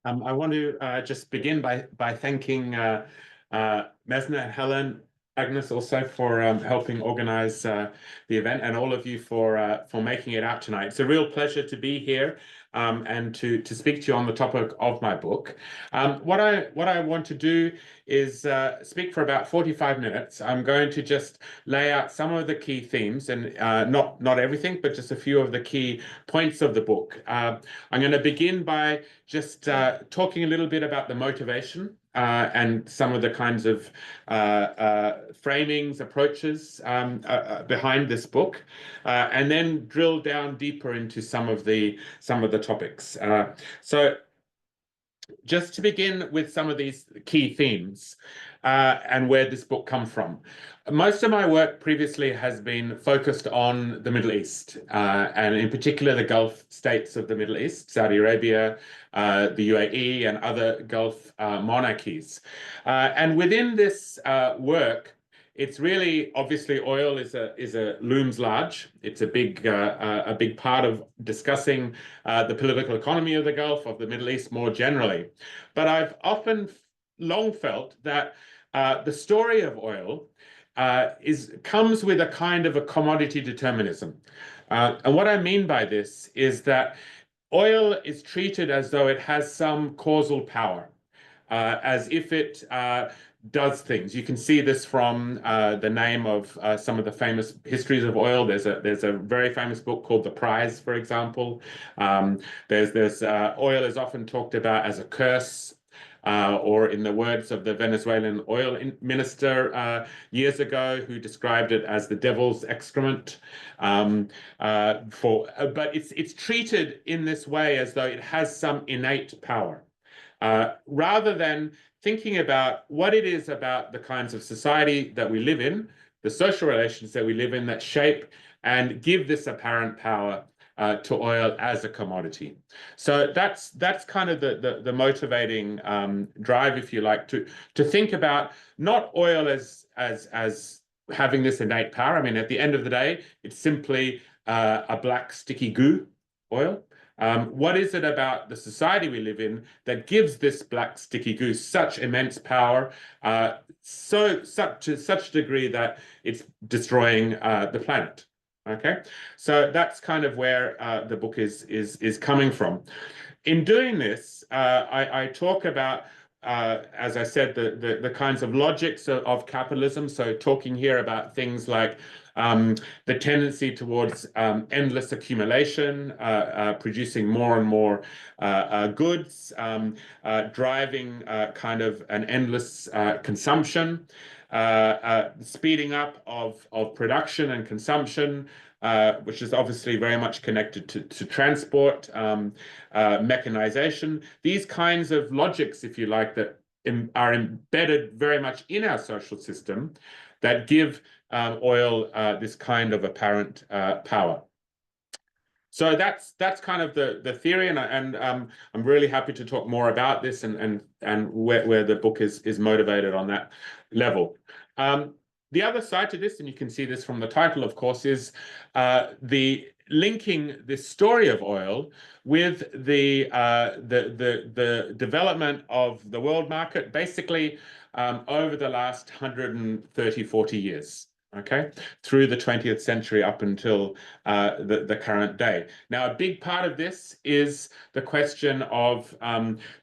I want to just begin by thanking Mesna and Helen, Agnes also for helping organize the event, and all of you for making it out tonight. It's a real pleasure to be here and to speak to you on the topic of my book. What I want to do is speak for about 45 minutes. I'm going to just lay out some of the key themes and not everything, but just a few of the key points of the book. I'm going to begin by just talking a little bit about the motivation and some of the kinds of framings, approaches behind this book, and then drill down deeper into some of the topics. So just to begin with some of these key themes and where this book comes from. Most of my work previously has been focused on the Middle East, and in particular the Gulf states of the Middle East, Saudi Arabia, the UAE, and other Gulf monarchies. And within this work, it's really obviously oil is a looms large. It's a big part of discussing the political economy of the Gulf, of the Middle East more generally. But I've often long felt that the story of oil comes with a kind of a commodity determinism. And what I mean by this is that oil is treated as though it has some causal power, as if it does things. You can see this from the name of some of the famous histories of oil. There's a very famous book called The Prize, for example. There's oil is often talked about as a curse. Or in the words of the Venezuelan oil minister years ago, who described it as the devil's excrement. But it's treated in this way as though it has some innate power, rather than thinking about what it is about the kinds of society that we live in, the social relations that we live in, that shape and give this apparent power to oil as a commodity. So that's kind of the motivating drive, if you like, to think about not oil as having this innate power. I mean, at the end of the day, it's simply a black sticky goo, oil. What is it about the society we live in that gives this black sticky goo such immense power, such a degree that it's destroying the planet? Okay, so that's kind of where the book is coming from. In doing this, I talk about, as I said, the kinds of logics of capitalism. So talking here about things like the tendency towards endless accumulation, producing more and more goods, driving kind of an endless consumption, speeding up of production and consumption, which is obviously very much connected to transport, mechanization. These kinds of logics, if you like, that are embedded very much in our social system that give oil this kind of apparent power. So that's kind of the theory, and I'm really happy to talk more about this and where the book is motivated on that level. The other side to this, and you can see this from the title, of course, is the linking this story of oil with the development of the world market, basically over the last 130, 40 years. Okay, through the 20th century up until the current day. Now, a big part of this is the question of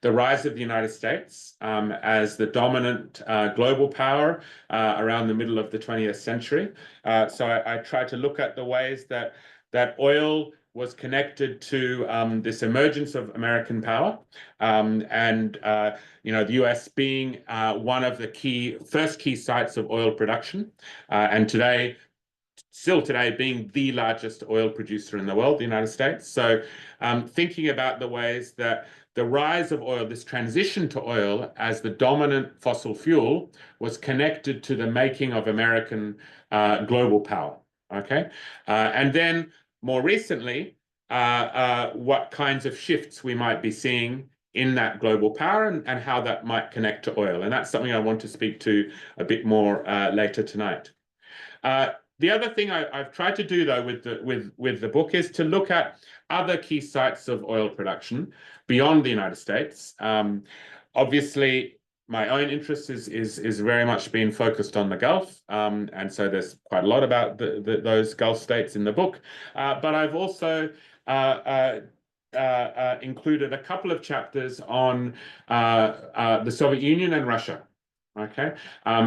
the rise of the United States as the dominant global power around the middle of the 20th century. So I tried to look at the ways that oil was connected to this emergence of American power, and the US being one of the first key sites of oil production, and still today being the largest oil producer in the world, the United States. So thinking about the ways that the rise of oil, this transition to oil as the dominant fossil fuel, was connected to the making of American global power. Okay, and then more recently, what kinds of shifts we might be seeing in that global power and how that might connect to oil. And that's something I want to speak to a bit more later tonight. The other thing I've tried to do, though, with the book is to look at other key sites of oil production beyond the United States. Obviously, my own interest is very much being focused on the Gulf, and so there's quite a lot about those Gulf states in the book. But I've also included a couple of chapters on the Soviet Union and Russia. Okay,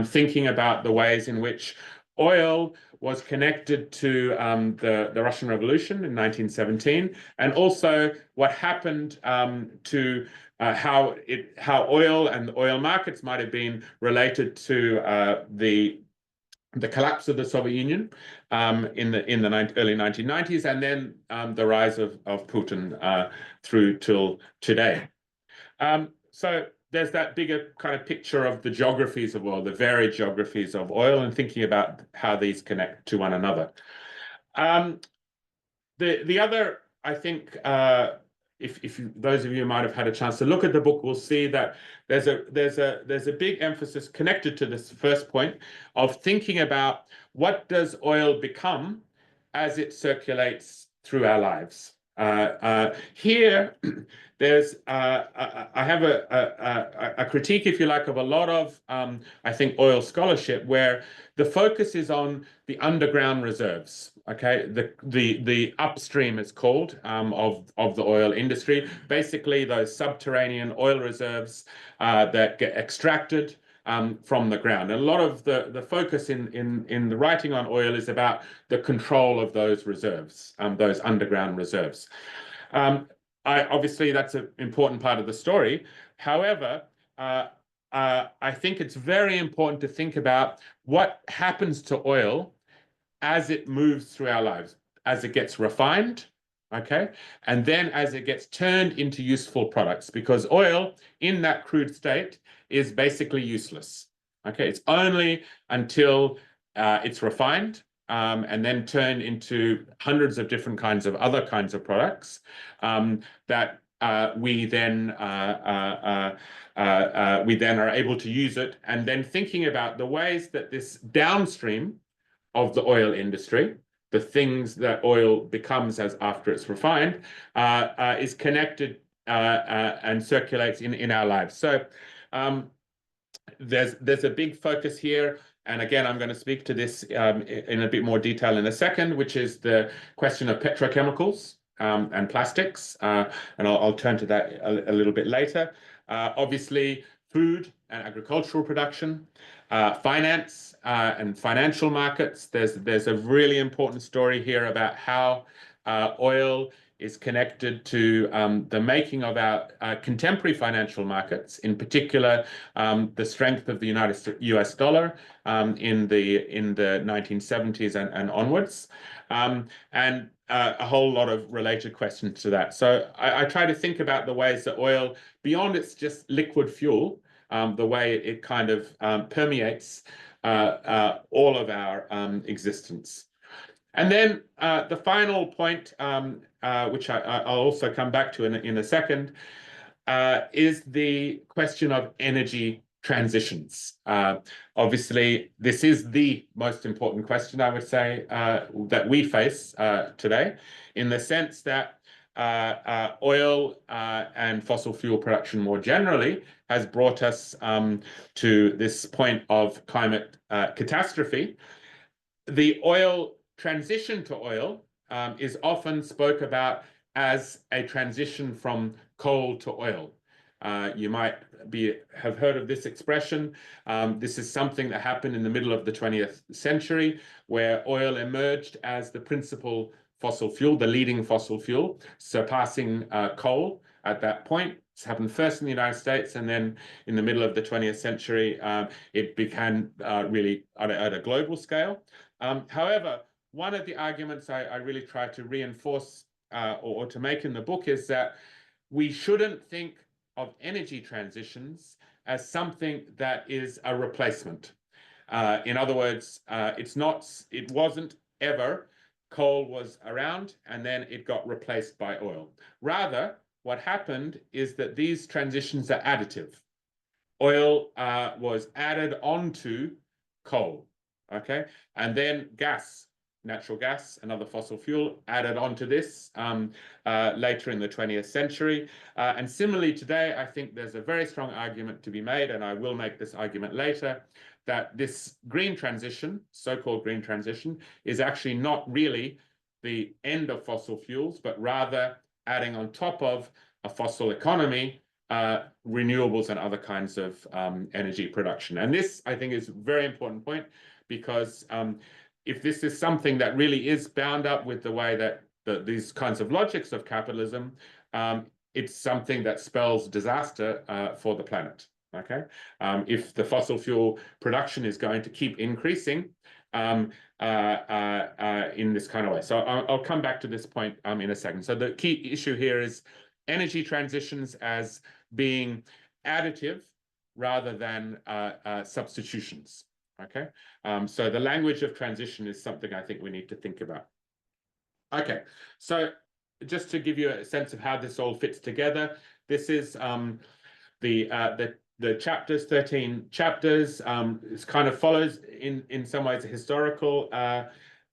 thinking about the ways in which oil was connected to the Russian Revolution in 1917, and also what happened to how oil and the oil markets might have been related to the collapse of the Soviet Union in the early 1990s, and then the rise of Putin through till today. So there's that bigger kind of picture of the geographies of oil, the varied geographies of oil, and thinking about how these connect to one another. The other, I think, if those of you might have had a chance to look at the book, will see that there's a big emphasis connected to this first point of thinking about what does oil become as it circulates through our lives. Here, there's I have a critique, if you like, of a lot of I think oil scholarship where the focus is on the underground reserves. Okay, the upstream is called of the oil industry. Basically, those subterranean oil reserves that get extracted from the ground. And a lot of the focus in the writing on oil is about the control of those reserves, those underground reserves. Obviously, that's an important part of the story. However, I think it's very important to think about what happens to oil as it moves through our lives, as it gets refined, okay, and then as it gets turned into useful products, because oil in that crude state is basically useless. Okay, it's only until it's refined and then turned into hundreds of different kinds of other kinds of products that we then are able to use it. And then thinking about the ways that this downstream of the oil industry, the things that oil becomes as after it's refined, is connected and circulates in our lives. So there's a big focus here. And again, I'm going to speak to this in a bit more detail in a second, which is the question of petrochemicals and plastics. And I'll turn to that a little bit later. Obviously, food and agricultural production, finance and financial markets. There's a really important story here about how oil is connected to the making of our contemporary financial markets, in particular, the strength of the US dollar in the 1970s and onwards, and a whole lot of related questions to that. So I try to think about the ways that oil, beyond its just liquid fuel, the way it kind of permeates all of our existence. And then the final point, which I'll also come back to in a second, is the question of energy transitions. Obviously, this is the most important question, I would say, that we face today, in the sense that oil and fossil fuel production more generally has brought us to this point of climate catastrophe. The oil transition to oil is often spoke about as a transition from coal to oil. You might have heard of this expression. This is something that happened in the middle of the 20th century, where oil emerged as the principal fossil fuel, the leading fossil fuel, surpassing coal at that point. It's happened first in the United States, and then in the middle of the 20th century, it began really at a global scale. However, one of the arguments I really try to reinforce or to make in the book is that we shouldn't think of energy transitions as something that is a replacement. In other words, it wasn't ever coal was around and then it got replaced by oil. Rather, what happened is that these transitions are additive. Oil was added onto coal. okay? And then gas, natural gas, another fossil fuel, added onto this later in the 20th century. And similarly today, I think there's a very strong argument to be made, and I will make this argument later, that this green transition, so-called green transition, is actually not really the end of fossil fuels, but rather adding on top of a fossil economy, renewables and other kinds of energy production. And this, I think, is a very important point, because if this is something that really is bound up with the way that these kinds of logics of capitalism, it's something that spells disaster for the planet. Okay, if the fossil fuel production is going to keep increasing in this kind of way. So I'll come back to this point in a second. So the key issue here is energy transitions as being additive rather than substitutions. Okay, so the language of transition is something I think we need to think about. Okay, so just to give you a sense of how this all fits together, this is the chapters, 13 chapters. It kind of follows in some ways a historical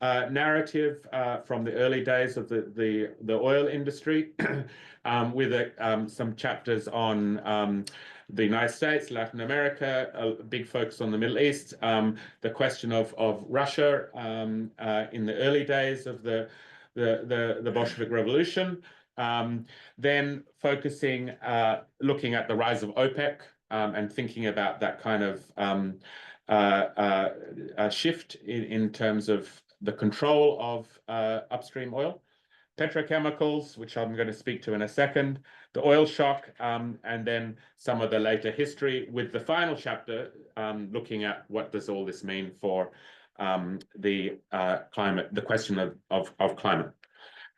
narrative from the early days of the oil industry, with some chapters on the United States, Latin America, a big focus on the Middle East, the question of Russia in the early days of the Bolshevik Revolution, then focusing, looking at the rise of OPEC and thinking about that kind of shift in terms of the control of upstream oil, petrochemicals, which I'm going to speak to in a second, the oil shock, and then some of the later history, with the final chapter looking at what does all this mean for the climate, the question of climate.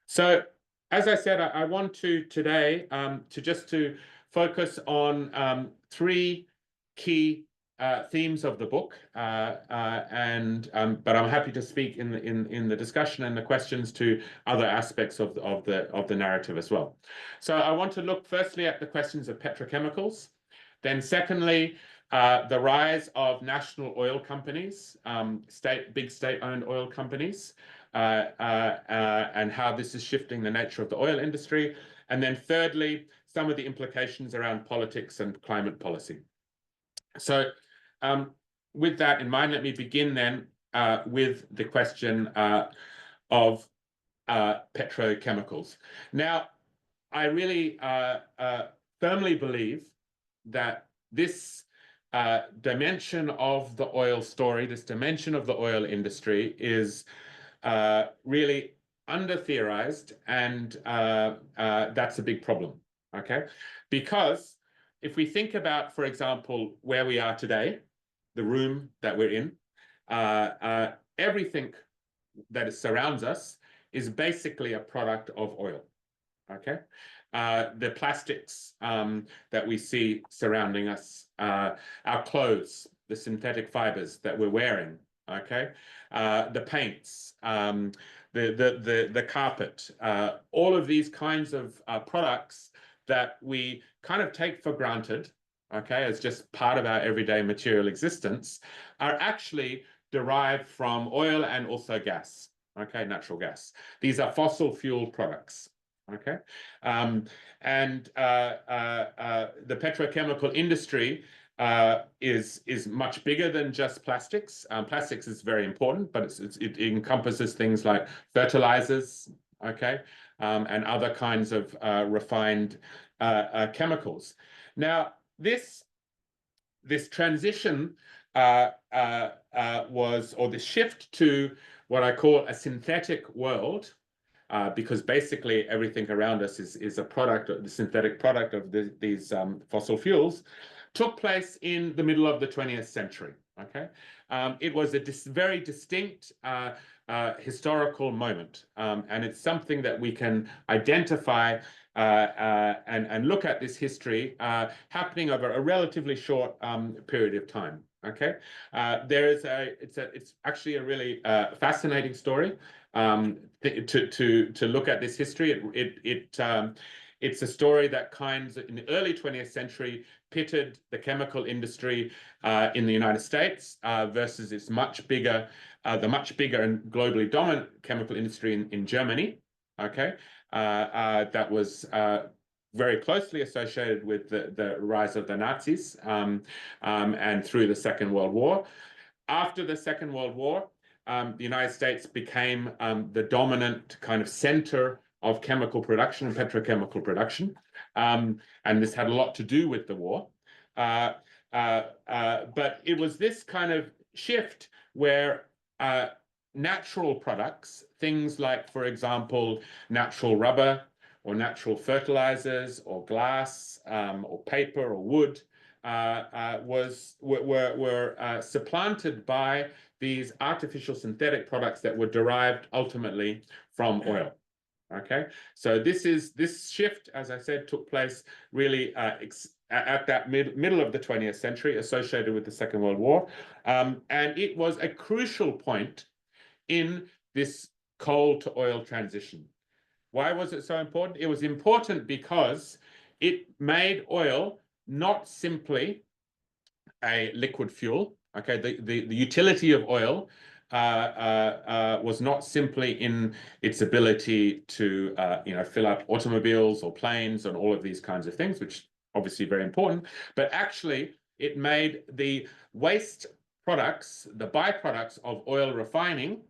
So, as I said, I want to today to focus on three key themes of the book, but I'm happy to speak in the discussion and the questions to other aspects of the narrative as well. So I want to look firstly at the questions of petrochemicals, then secondly the rise of national oil companies, big state-owned oil companies, and how this is shifting the nature of the oil industry, and then thirdly some of the implications around politics and climate policy. So with that in mind, let me begin then with the question of petrochemicals. Now, I really firmly believe that this dimension of the oil story, this dimension of the oil industry, is really under-theorized, and that's a big problem, okay? Because if we think about, for example, where we are today, the room that we're in, everything that surrounds us is basically a product of oil, okay? The plastics that we see surrounding us, our clothes, the synthetic fibers that we're wearing, okay? The paints, the carpet, all of these kinds of products that we kind of take for granted, okay, as just part of our everyday material existence, are actually derived from oil and also gas, okay, natural gas. These are fossil fuel products, okay? The petrochemical industry is much bigger than just plastics. Plastics is very important, but it encompasses things like fertilizers, okay, and other kinds of refined chemicals. Now, this transition this shift to what I call a synthetic world, because basically everything around us is a product, the synthetic product of these fossil fuels, took place in the middle of the 20th century, okay? It was a very distinct historical moment, and it's something that we can identify and look at this history happening over a relatively short period of time, okay? It's actually a really fascinating story to look at this history. it's a story that kind of, in the early 20th century, pitted the chemical industry in the United States versus its much bigger, the much bigger and globally dominant chemical industry in Germany. Okay, that was very closely associated with the rise of the Nazis and through the Second World War. After the Second World War, the United States became the dominant kind of center of chemical production and petrochemical production. And this had a lot to do with the war. But it was this kind of shift where natural products, things like, for example, natural rubber or natural fertilizers or glass or paper or wood, were supplanted by these artificial synthetic products that were derived ultimately from oil. Okay, so this shift, as I said, took place really at that middle of the 20th century, associated with the Second World War, and it was a crucial point in this coal to oil transition. Why was it so important? It was important because it made oil not simply a liquid fuel. Okay, the utility of oil was not simply in its ability to fill up automobiles or planes and all of these kinds of things, which obviously very important, but actually it made the waste products, the byproducts of oil refining,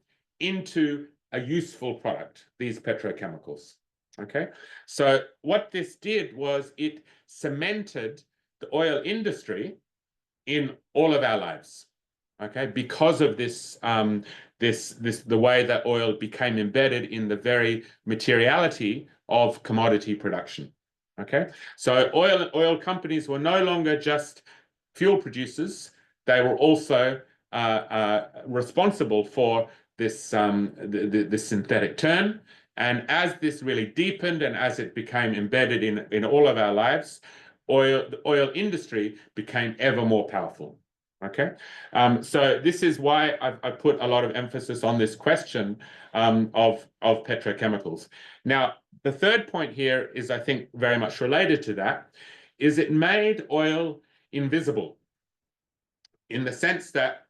into a useful product, these petrochemicals. Okay, so what this did was it cemented the oil industry in all of our lives. Okay, because of this, the way that oil became embedded in the very materiality of commodity production. Okay, so oil companies were no longer just fuel producers; they were also responsible for this this synthetic turn. And as this really deepened and as it became embedded in all of our lives, the oil industry became ever more powerful. Okay, so this is why I put a lot of emphasis on this question of petrochemicals. Now, the third point here is, I think, very much related to that, is it made oil invisible, in the sense that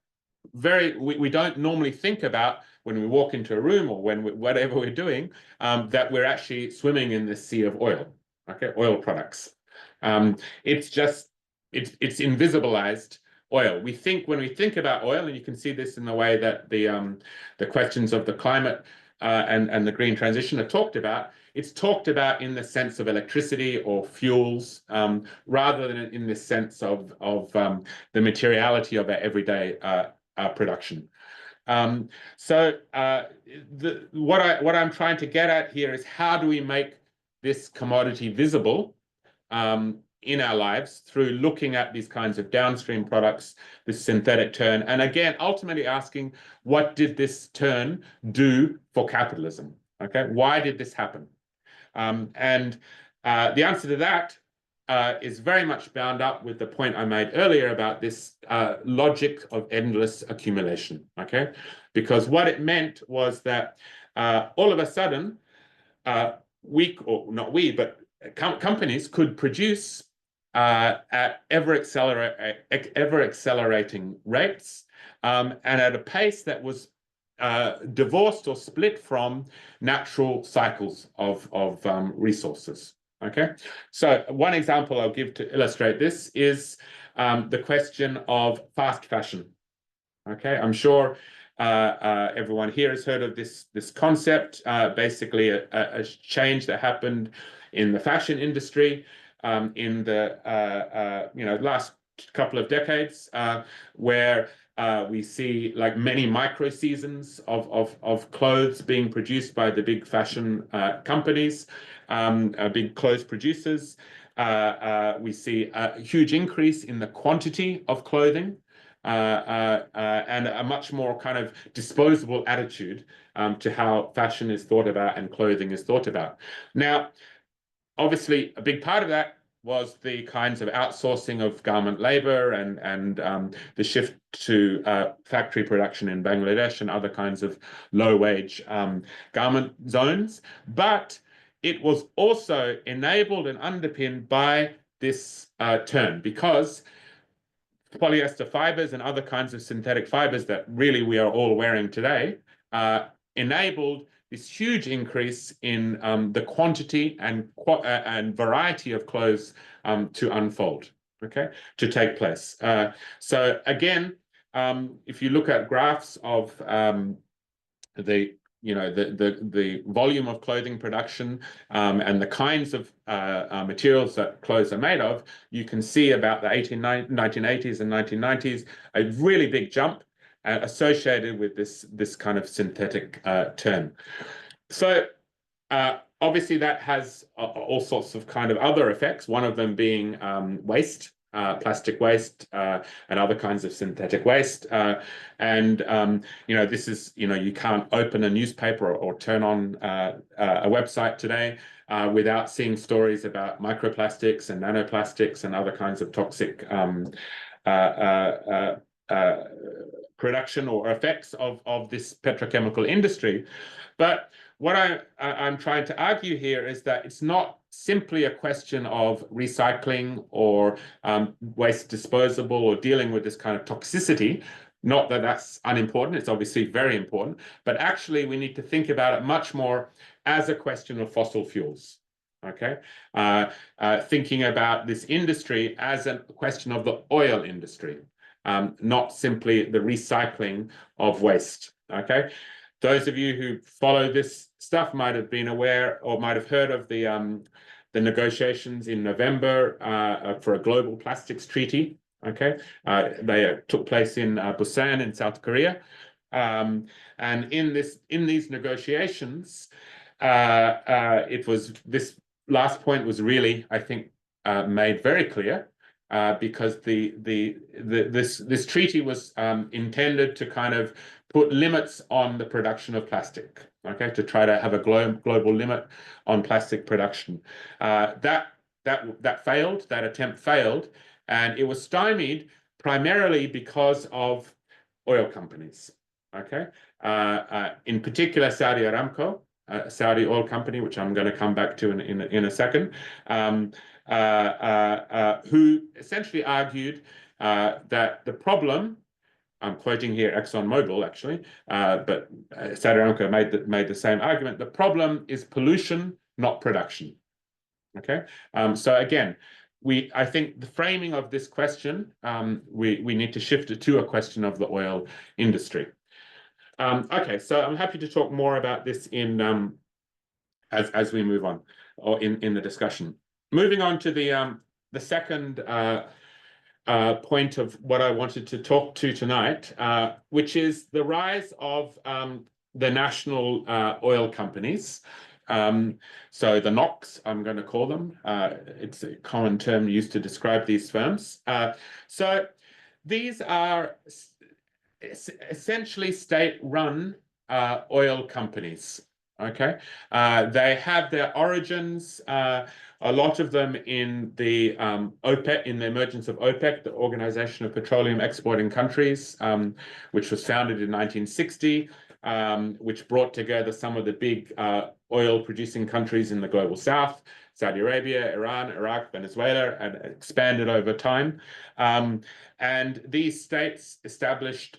we don't normally think about when we walk into a room or whatever we're doing, that we're actually swimming in this sea of oil. Okay, oil products. It's invisibilized oil. When we think about oil, and you can see this in the way that the questions of the climate and the green transition are talked about, it's talked about in the sense of electricity or fuels, rather than in the sense of the materiality of our everyday production. What I'm trying to get at here is, how do we make this commodity visible in our lives through looking at these kinds of downstream products, this synthetic turn, and again, ultimately asking, what did this turn do for capitalism? Okay, why did this happen? The answer to that is very much bound up with the point I made earlier about this logic of endless accumulation. Okay, because what it meant was that all of a sudden, companies could produce at ever accelerating rates, and at a pace that was divorced or split from natural cycles of resources. Okay, so one example I'll give to illustrate this is the question of fast fashion. Okay, I'm sure everyone here has heard of this concept. Basically, a change that happened in the fashion industry in the last couple of decades, where we see like many micro seasons of clothes being produced by the big fashion companies, big clothes producers. We see a huge increase in the quantity of clothing, and a much more kind of disposable attitude to how fashion is thought about and clothing is thought about. Now, obviously, a big part of that was the kinds of outsourcing of garment labor and the shift to factory production in Bangladesh and other kinds of low-wage garment zones. But it was also enabled and underpinned by this turn, because polyester fibers and other kinds of synthetic fibers that really we are all wearing today enabled this huge increase in the quantity and variety of clothes to unfold, okay, to take place. So again, if you look at graphs of the volume of clothing production and the kinds of materials that clothes are made of, you can see about the 1980s and 1990s a really big jump associated with this kind of synthetic turn. So obviously that has all sorts of kind of other effects, one of them being waste. Plastic waste and other kinds of synthetic waste. This is, you can't open a newspaper or turn on a website today without seeing stories about microplastics and nanoplastics and other kinds of toxic production or effects of this petrochemical industry. But what I'm trying to argue here is that it's not simply a question of recycling or waste disposable or dealing with this kind of toxicity. Not that that's unimportant, it's obviously very important, but actually we need to think about it much more as a question of fossil fuels. Okay, thinking about this industry as a question of the oil industry, not simply the recycling of waste. Okay, those of you who follow this stuff might have been aware or might have heard of the negotiations in November for a global plastics treaty. Okay, they took place in Busan in South Korea, and in these negotiations, this last point was really, I think, made very clear. Because this treaty was intended to kind of put limits on the production of plastic, okay, to try to have a global limit on plastic production. That failed. That attempt failed, and it was stymied primarily because of oil companies. Okay, in particular, Saudi Aramco, a Saudi oil company, which I'm going to come back to in a second. Who essentially argued that the problem, I'm quoting here ExxonMobil actually, but Saudi Aramco made the same argument. The problem is pollution, not production. Okay, so again, I think the framing of this question, we need to shift it to a question of the oil industry. Okay, so I'm happy to talk more about this in as we move on, or in the discussion. Moving on to the second point of what I wanted to talk to tonight, which is the rise of the national oil companies. So the NOCs, I'm going to call them. It's a common term used to describe these firms. So these are essentially state-run oil companies. Okay, they have their origins, a lot of them in the OPEC, in the emergence of OPEC, the Organization of Petroleum Exporting Countries, which was founded in 1960, which brought together some of the big oil-producing countries in the global south, Saudi Arabia, Iran, Iraq, Venezuela, and expanded over time. And these states established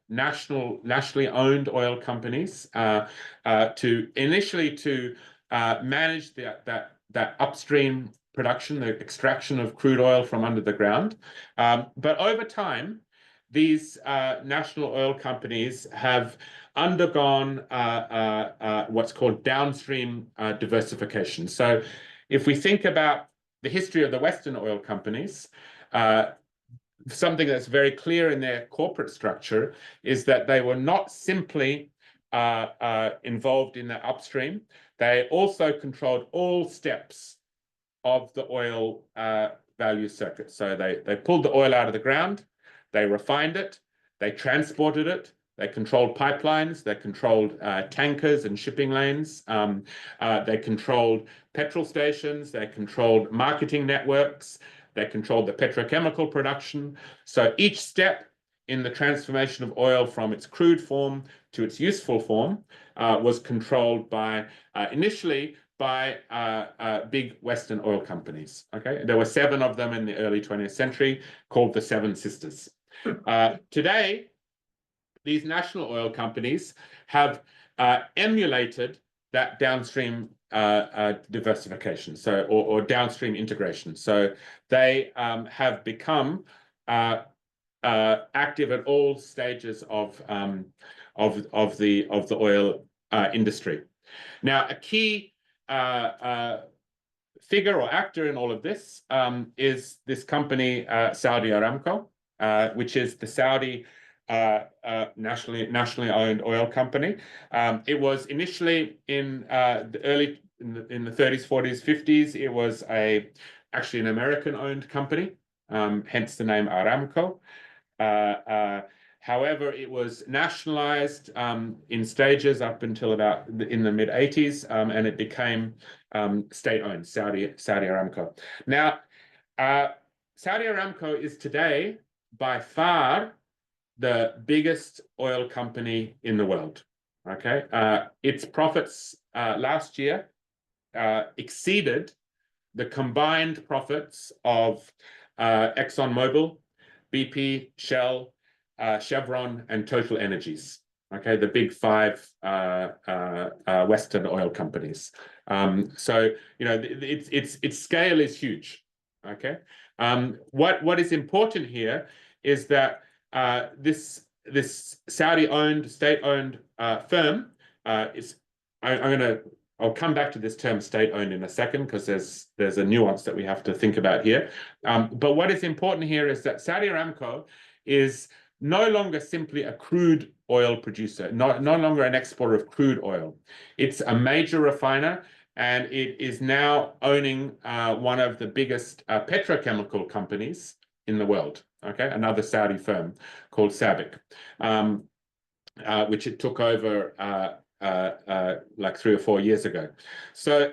nationally owned oil companies to initially manage that upstream production, the extraction of crude oil from under the ground. But over time, these national oil companies have undergone what's called downstream diversification. So if we think about the history of the Western oil companies, something that's very clear in their corporate structure is that they were not simply involved in the upstream. They also controlled all steps of the oil value circuit. So they pulled the oil out of the ground, they refined it, they transported it, they controlled pipelines, they controlled tankers and shipping lanes, they controlled petrol stations, they controlled marketing networks, they controlled the petrochemical production. So each step in the transformation of oil from its crude form to its useful form was controlled by initially by big Western oil companies. Okay, there were 7 of them in the early 20th century, called the Seven Sisters. Today, these national oil companies have emulated that downstream diversification, so or downstream integration. So they have become active at all stages of the oil industry. Now, a key figure or actor in all of this is this company, Saudi Aramco, which is the Saudi nationally owned oil company. It was initially in the 30s, 40s, 50s. It was actually an American-owned company, hence the name Aramco. However, it was nationalized in stages up until about in the mid 80s, and it became state-owned, Saudi Aramco. Now, Saudi Aramco is today by far the biggest oil company in the world. Okay, its profits last year exceeded the combined profits of ExxonMobil, BP, Shell, Chevron, and Total Energies. Okay, the big 5 Western oil companies. So its scale is huge. Okay, what is important here is that this Saudi-owned, state-owned firm is. I'll come back to this term state-owned in a second, because there's a nuance that we have to think about here. But what is important here is that Saudi Aramco is no longer simply a crude oil producer, no longer an exporter of crude oil. It's a major refiner, and it is now owning one of the biggest petrochemical companies in the world. Okay, another Saudi firm called SABIC, which it took over like 3 or 4 years ago. So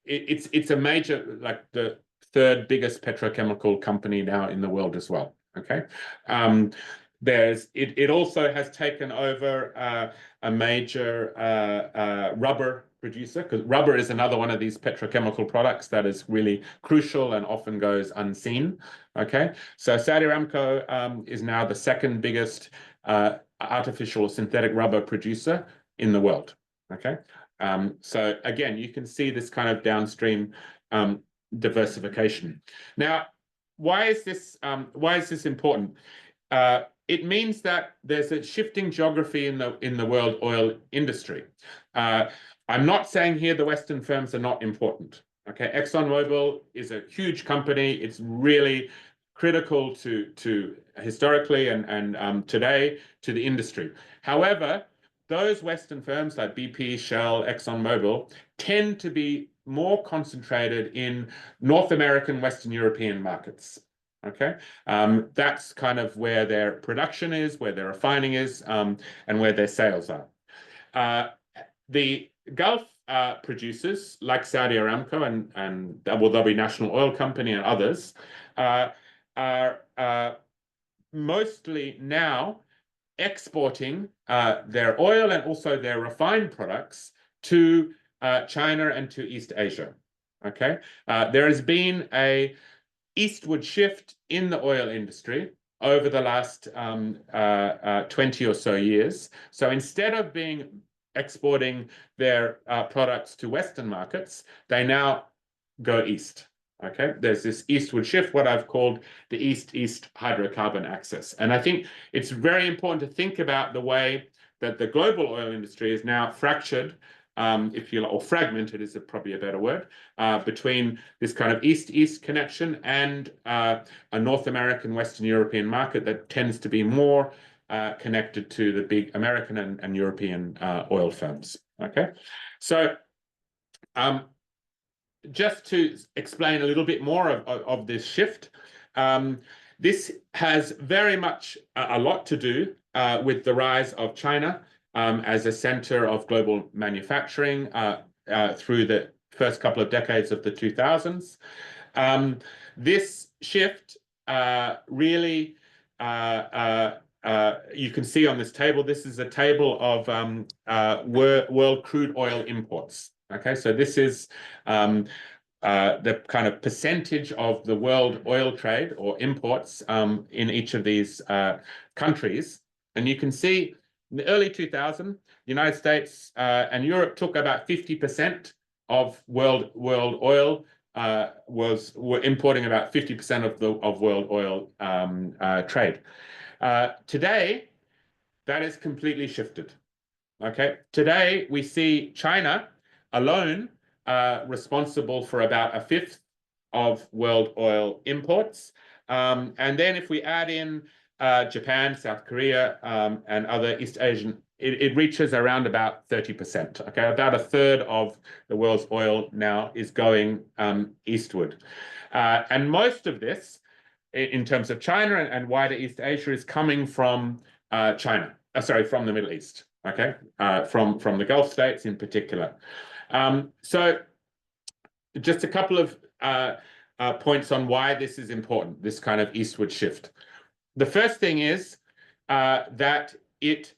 it's a major, like the 3rd biggest petrochemical company now in the world as well. Okay, it also has taken over a major rubber producer, because rubber is another one of these petrochemical products that is really crucial and often goes unseen. Okay, so Saudi Aramco is now the 2nd biggest artificial synthetic rubber producer in the world. Okay, so again, you can see this kind of downstream diversification. Now, why is this important? It means that there's a shifting geography in the world oil industry. I'm not saying here the Western firms are not important. Okay, ExxonMobil is a huge company. It's really critical to historically and today to the industry. However, those Western firms like BP, Shell, ExxonMobil tend to be more concentrated in North American, Western European markets. Okay, that's kind of where their production is, where their refining is, and where their sales are. The Gulf producers like Saudi Aramco and Abu Dhabi National Oil Company and others are mostly now exporting their oil and also their refined products to China and to East Asia. Okay, there has been a eastward shift in the oil industry over the last 20 or so years. So instead of exporting their products to Western markets, they now go east. Okay, there's this eastward shift, what I've called the east-east hydrocarbon axis. And I think it's very important to think about the way that the global oil industry is now fractured, if you like, or fragmented is probably a better word, between this kind of east-east connection and a North American, Western European market that tends to be more connected to the big American and European oil firms. Okay, so just to explain a little bit more of this shift, this has very much a lot to do with the rise of China as a center of global manufacturing through the first couple of decades of the 2000s. This shift really, you can see on this table, this is a table of world crude oil imports. Okay, so this is the kind of percentage of the world oil trade or imports in each of these countries. And you can see in the early 2000s, the United States and Europe took about 50% of world oil, were importing about 50% of world oil trade. Today, that is completely shifted. Okay, today we see China alone responsible for about a fifth of world oil imports. And then if we add in Japan, South Korea, and other East Asian, it reaches around about 30%. Okay, about a third of the world's oil now is going eastward. And most of this, in terms of China and wider East Asia, is coming from China. From the Middle East. Okay, from the Gulf states in particular. So just a couple of points on why this is important, this kind of eastward shift. The first thing is that it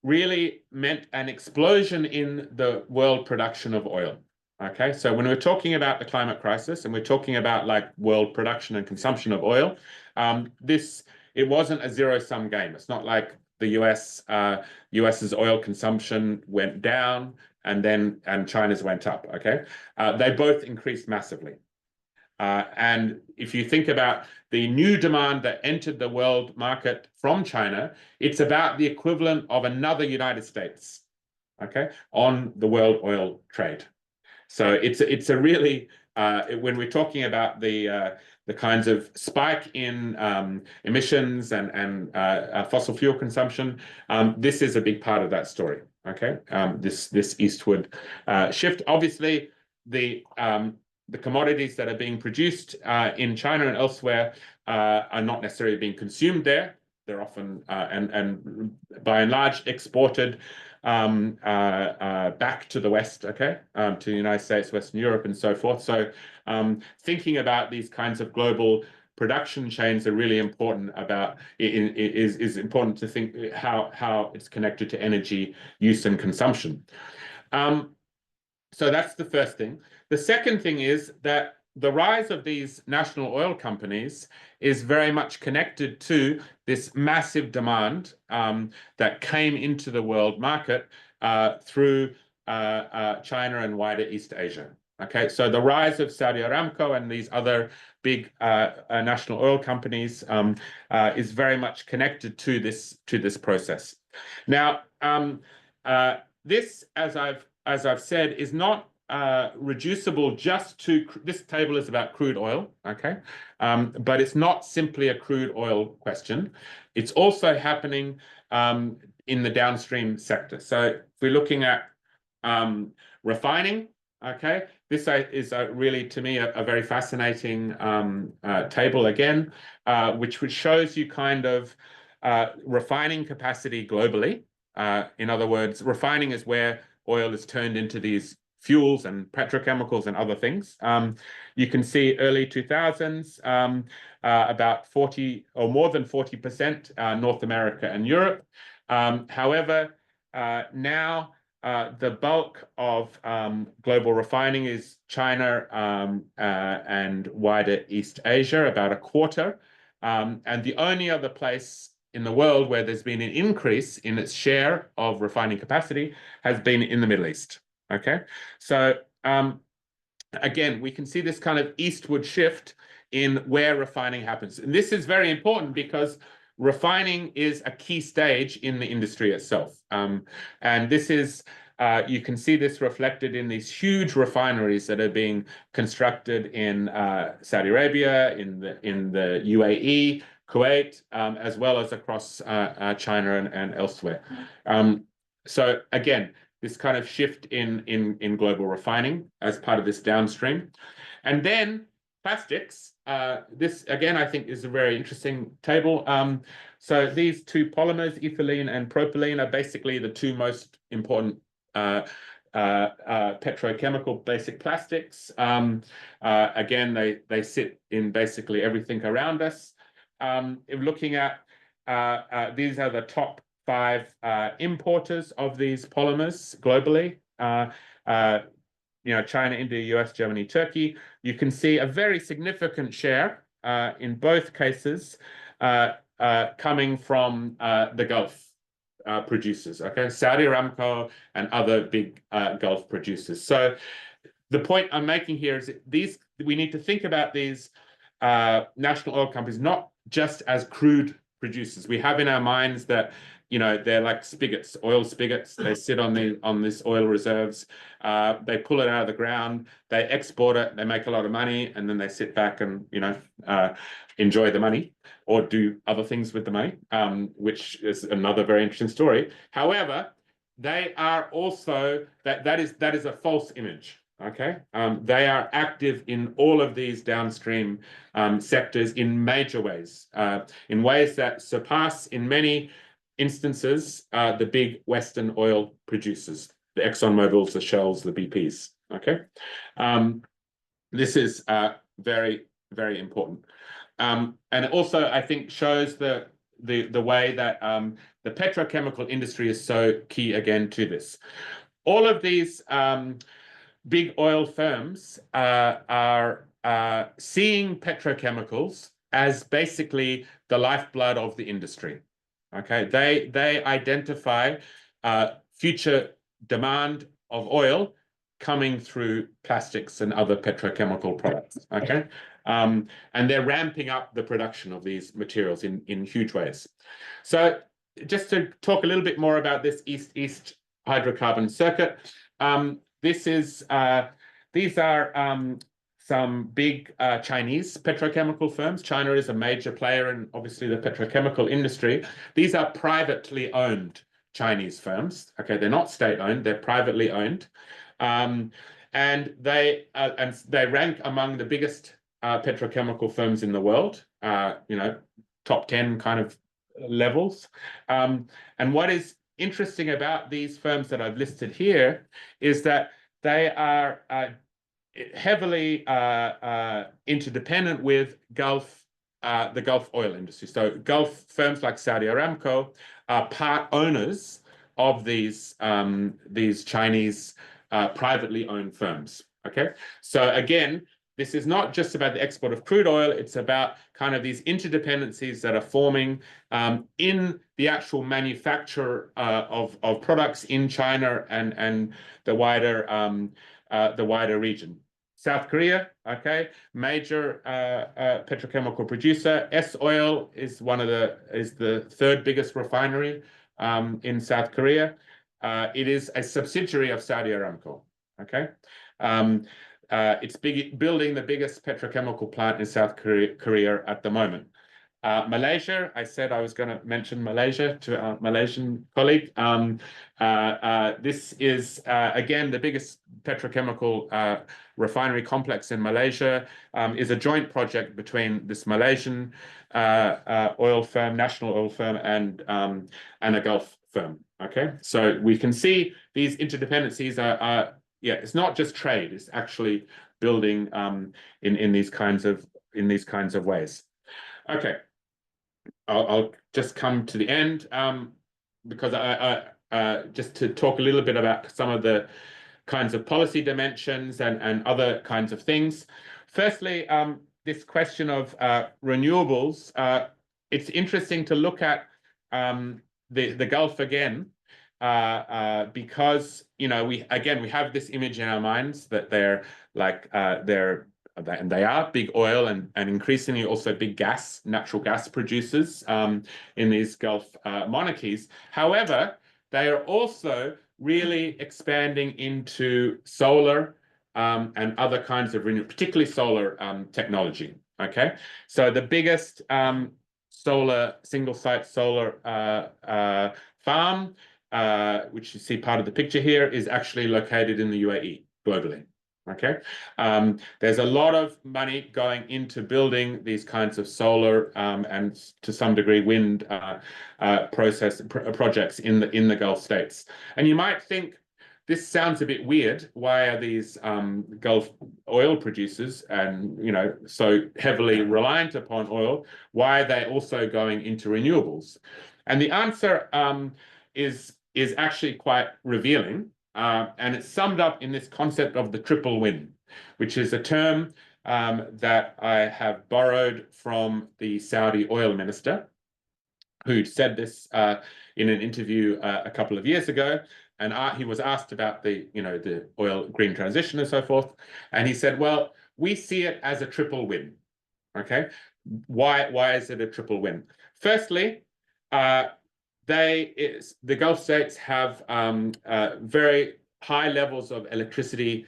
really meant an explosion in the world production of oil. Okay, so when we're talking about the climate crisis and we're talking about like world production and consumption of oil, it wasn't a zero-sum game. It's not like the US's oil consumption went down and China's went up. Okay, they both increased massively. And if you think about the new demand that entered the world market from China, it's about the equivalent of another United States, okay, on the world oil trade. So it's a really when we're talking about the kinds of spike in emissions and fossil fuel consumption, this is a big part of that story. Okay, this eastward shift. Obviously, the commodities that are being produced in China and elsewhere are not necessarily being consumed there. They're often and by and large exported back to the West, okay, to the United States, Western Europe, and so forth. So thinking about these kinds of global production chains are really important. Is important to think how it's connected to energy use and consumption. So that's the first thing. The second thing is that the rise of these national oil companies is very much connected to this massive demand that came into the world market through China and wider East Asia. Okay, so the rise of Saudi Aramco and these other big national oil companies is very much connected to this process. Now, this, as I've said, is not reducible just to this table is about crude oil, okay, but it's not simply a crude oil question. It's also happening in the downstream sector. So if we're looking at refining, okay, this is really, to me, a very fascinating table again, which shows you kind of refining capacity globally. In other words, refining is where oil is turned into these fuels and petrochemicals and other things. You can see early 2000s, about 40 or more than 40% North America and Europe. However, now the bulk of global refining is China and wider East Asia, about a quarter. And the only other place in the world where there's been an increase in its share of refining capacity has been in the Middle East. Okay, so again, we can see this kind of eastward shift in where refining happens. And this is very important because refining is a key stage in the industry itself. And this is, you can see this reflected in these huge refineries that are being constructed in Saudi Arabia, in the UAE, Kuwait, as well as across China and elsewhere. So again, this kind of shift in global refining as part of this downstream. And then plastics. This, again, I think is a very interesting table. So these two polymers, ethylene and propylene, are basically the two most important petrochemical basic plastics. Again, they sit in basically everything around us. If looking at, these are the top 5 importers of these polymers globally. China, India, US, Germany, Turkey, you can see a very significant share in both cases coming from the Gulf producers, okay? Saudi Aramco and other big Gulf producers. So the point I'm making here is that we need to think about these national oil companies not just as crude producers. We have in our minds that they're like spigots, oil spigots. They sit on this oil reserves. They pull it out of the ground. They export it. They make a lot of money, and then they sit back and enjoy the money or do other things with the money, which is another very interesting story. However, they are also that is a false image. Okay, they are active in all of these downstream sectors in major ways, in ways that surpass, in many instances, the big Western oil producers, the ExxonMobils, the Shells, the BPs. Okay, this is very, very important, and it also, I think, shows the way that the petrochemical industry is so key again to this. All of these big oil firms are seeing petrochemicals as basically the lifeblood of the industry. Okay, they identify future demand of oil coming through plastics and other petrochemical products. Okay, and they're ramping up the production of these materials in huge ways. So just to talk a little bit more about this East-East hydrocarbon circuit. These are some big Chinese petrochemical firms. China is a major player in, obviously, the petrochemical industry. These are privately owned Chinese firms. Okay, they're not state-owned; they're privately owned, and they rank among the biggest petrochemical firms in the world. Top 10 kind of levels. And what is interesting about these firms that I've listed here is that they are heavily interdependent with the Gulf oil industry. So Gulf firms like Saudi Aramco are part owners of these Chinese privately owned firms. Okay, so again, this is not just about the export of crude oil, it's about kind of these interdependencies that are forming in the actual manufacture of products in China and the wider region. South Korea, okay, major petrochemical producer. S-Oil is the third biggest refinery in South Korea. It is a subsidiary of Saudi Aramco. Okay. It's building the biggest petrochemical plant in South Korea at the moment. Malaysia, I said I was going to mention Malaysia to our Malaysian colleague. This is, again, the biggest petrochemical refinery complex in Malaysia, is a joint project between this Malaysian oil firm, national oil firm, and a Gulf firm. Okay, so we can see these interdependencies are it's not just trade; it's actually building in these kinds of ways. Okay, I'll just come to the end because I just to talk a little bit about some of the kinds of policy dimensions and other kinds of things. Firstly, this question of renewables. It's interesting to look at the Gulf again. Because we have this image in our minds that they're like and they are big oil and increasingly also big natural gas producers in these Gulf monarchies. However, they are also really expanding into solar and other kinds of renewable, particularly solar technology. Okay, so the biggest single-site solar farm, which you see part of the picture here, is actually located in the UAE globally. Okay, there's a lot of money going into building these kinds of solar and to some degree wind projects in the Gulf states. And you might think this sounds a bit weird. Why are these Gulf oil producers and so heavily reliant upon oil? Why are they also going into renewables? And the answer is actually quite revealing. and it's summed up in this concept of the triple win, which is a term that I have borrowed from the Saudi oil minister, who said this in an interview a couple of years ago. And he was asked about the oil green transition and so forth. And he said, well, we see it as a triple win. Okay. Why is it a triple win? Firstly, the Gulf states have very high levels of electricity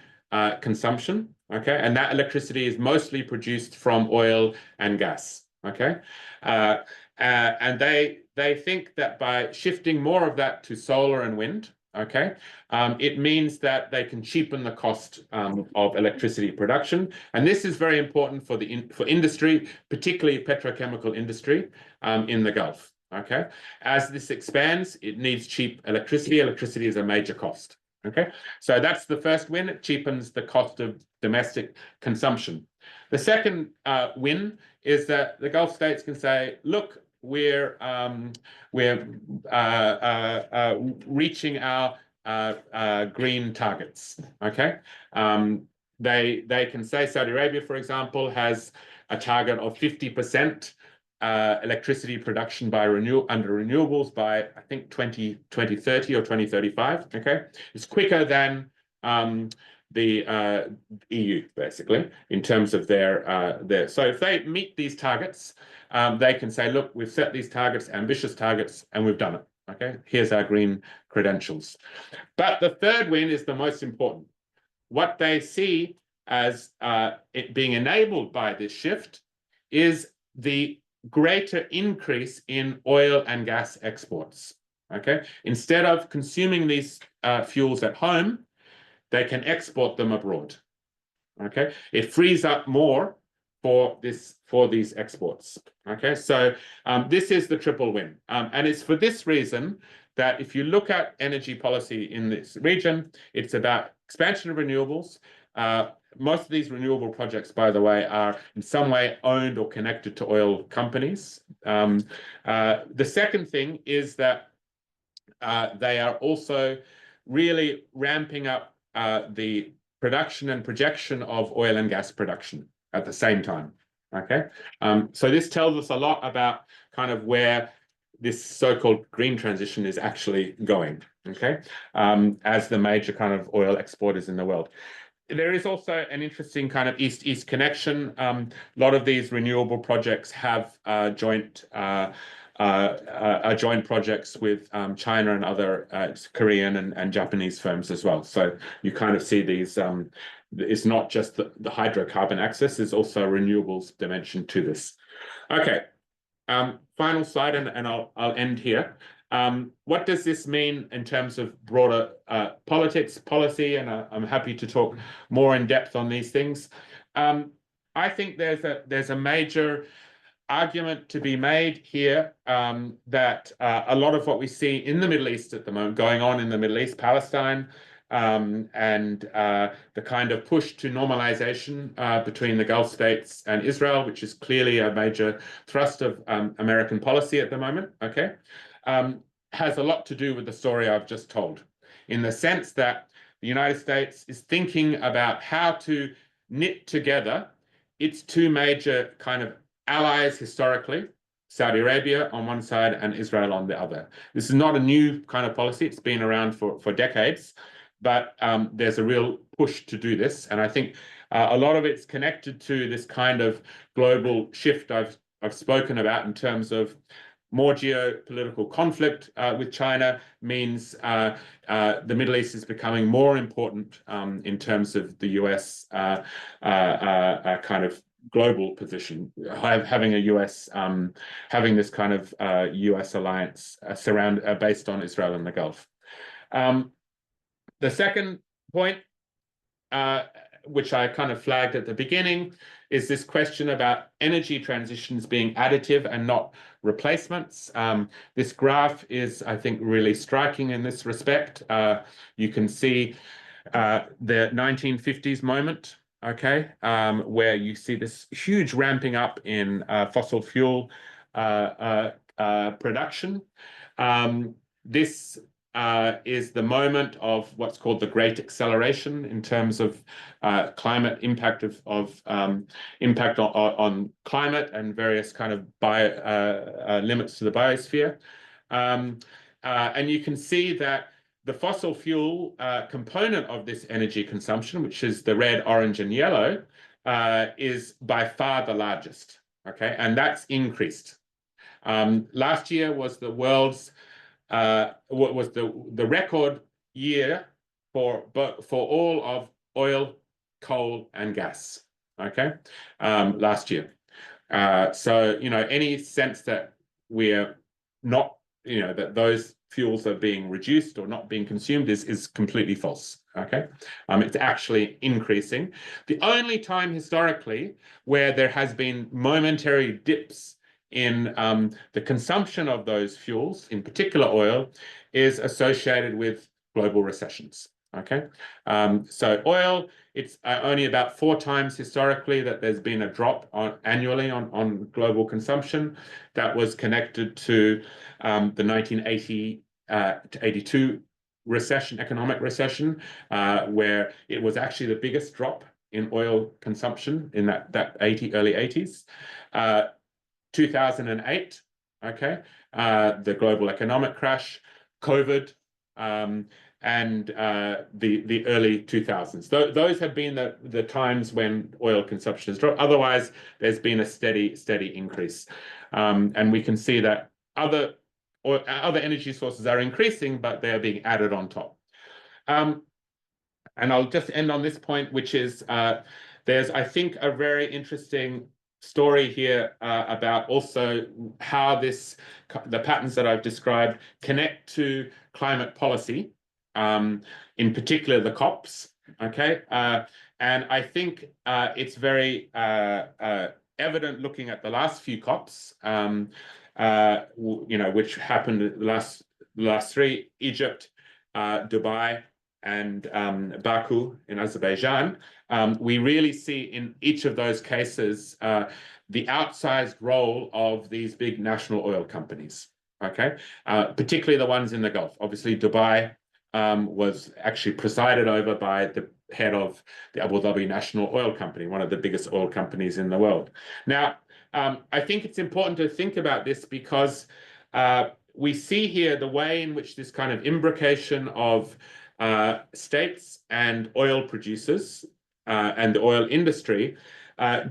consumption. Okay. And that electricity is mostly produced from oil and gas. Okay. And they think that by shifting more of that to solar and wind, okay, it means that they can cheapen the cost of electricity production, and this is very important for industry, particularly petrochemical industry in the Gulf. Okay, as this expands, it needs cheap electricity. Electricity is a major cost. Okay, so that's the first win. It cheapens the cost of domestic consumption. The second win is that the Gulf states can say, look, we're reaching our green targets. Okay, they can say Saudi Arabia, for example, has a target of 50% electricity production by under renewables by I think 2030 or 2035. Okay, it's quicker than the EU, basically, in terms of their. So if they meet these targets, they can say, look, we've set these targets, ambitious targets, and we've done it. Okay, here's our green credentials. But the third win is the most important. What they see as it being enabled by this shift is the greater increase in oil and gas exports. Okay, instead of consuming these fuels at home, they can export them abroad. Okay, it frees up more for these exports. Okay, so this is the triple win, and it's for this reason that if you look at energy policy in this region, it's about expansion of renewables. Most of these renewable projects, by the way, are in some way owned or connected to oil companies. The second thing is that they are also really ramping up the production and projection of oil and gas production at the same time. Okay, so this tells us a lot about kind of where this so-called green transition is actually going. Okay, as the major kind of oil exporters in the world. There is also an interesting kind of east-east connection. A lot of these renewable projects have joint projects with China and other Korean and Japanese firms as well. So you kind of see these. It's not just the hydrocarbon axis; there's also a renewables dimension to this. Okay, final slide, and I'll end here. What does this mean in terms of broader politics, policy? And I'm happy to talk more in depth on these things. I think there's a major argument to be made here that a lot of what we see in the Middle East at the moment, going on in the Middle East, Palestine, and the kind of push to normalization between the Gulf states and Israel, which is clearly a major thrust of American policy at the moment, okay, has a lot to do with the story I've just told, in the sense that the United States is thinking about how to knit together its two major kind of allies historically, Saudi Arabia on one side and Israel on the other. This is not a new kind of policy. It's been around for decades, but there's a real push to do this. And I think a lot of it's connected to this kind of global shift I've spoken about in terms of more geopolitical conflict with China means the Middle East is becoming more important in terms of the US kind of global position, having a US, having this kind of US alliance based on Israel and the Gulf. The second point, which I kind of flagged at the beginning, is this question about energy transitions being additive and not replacements. This graph is, I think, really striking in this respect. You can see the 1950s moment, okay, where you see this huge ramping up in fossil fuel production. This is the moment of what's called the Great Acceleration in terms of climate impact impact on climate and various kind of limits to the biosphere. And you can see that the fossil fuel component of this energy consumption, which is the red, orange, and yellow, is by far the largest. Okay, and that's increased. Last year was the world's was the record year for all of oil, coal, and gas. Okay, last year. So any sense that we're not, that those fuels are being reduced or not being consumed is completely false. Okay, it's actually increasing. The only time historically where there has been momentary dips in the consumption of those fuels, in particular oil, is associated with global recessions. Okay, so oil, it's only about 4 times historically that there's been a drop annually on global consumption. That was connected to the 1980 to 82 recession, economic recession, where it was actually the biggest drop in oil consumption in that early 80s. 2008, okay, the global economic crash, COVID, and the early 2000s. Those have been the times when oil consumption has dropped. Otherwise, there's been a steady increase. And we can see that other energy sources are increasing, but they are being added on top. And I'll just end on this point, which is there's, I think, a very interesting story here about also how the patterns that I've described connect to climate policy, in particular the COPs. Okay, and I think it's very evident looking at the last few COPs, which happened the last 3: Egypt, Dubai, and Baku in Azerbaijan. We really see in each of those cases the outsized role of these big national oil companies, okay? Particularly the ones in the Gulf. Obviously, Dubai was actually presided over by the head of the Abu Dhabi National Oil Company, one of the biggest oil companies in the world. Now, I think it's important to think about this because we see here the way in which this kind of imbrication of states and oil producers and the oil industry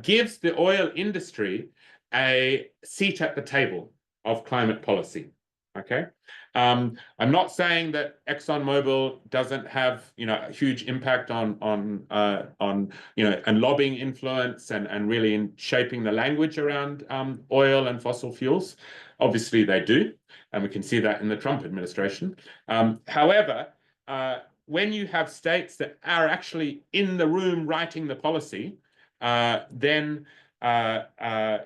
gives the oil industry a seat at the table of climate policy. Okay, I'm not saying that ExxonMobil doesn't have a huge impact on and lobbying influence and really in shaping the language around oil and fossil fuels. Obviously, they do, and we can see that in the Trump administration. However, when you have states that are actually in the room writing the policy, then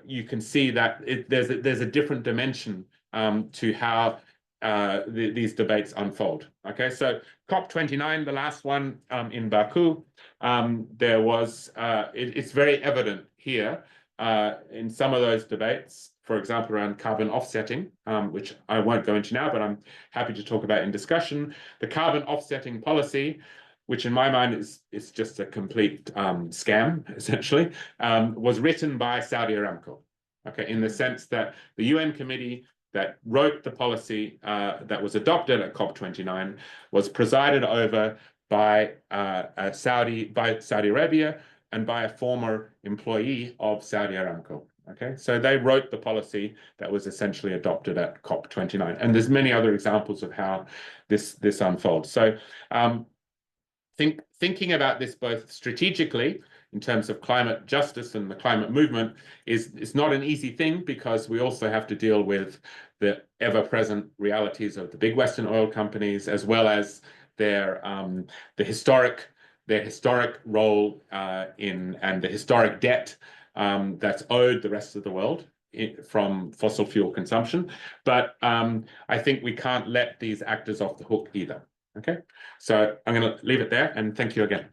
you can see that there's a different dimension to how these debates unfold. Okay, so COP29, the last one in Baku, there was, it's very evident here in some of those debates, for example, around carbon offsetting, which I won't go into now, but I'm happy to talk about in discussion. The carbon offsetting policy, which in my mind is just a complete scam, essentially, was written by Saudi Aramco, okay, in the sense that the UN committee that wrote the policy that was adopted at COP29 was presided over by Saudi Arabia and by a former employee of Saudi Aramco. Okay, so they wrote the policy that was essentially adopted at COP29, and there's many other examples of how this unfolds. So thinking about this both strategically in terms of climate justice and the climate movement is not an easy thing, because we also have to deal with the ever-present realities of the big Western oil companies, as well as their historic role and the historic debt that's owed the rest of the world from fossil fuel consumption. But I think we can't let these actors off the hook either. Okay, so I'm going to leave it there, and thank you again.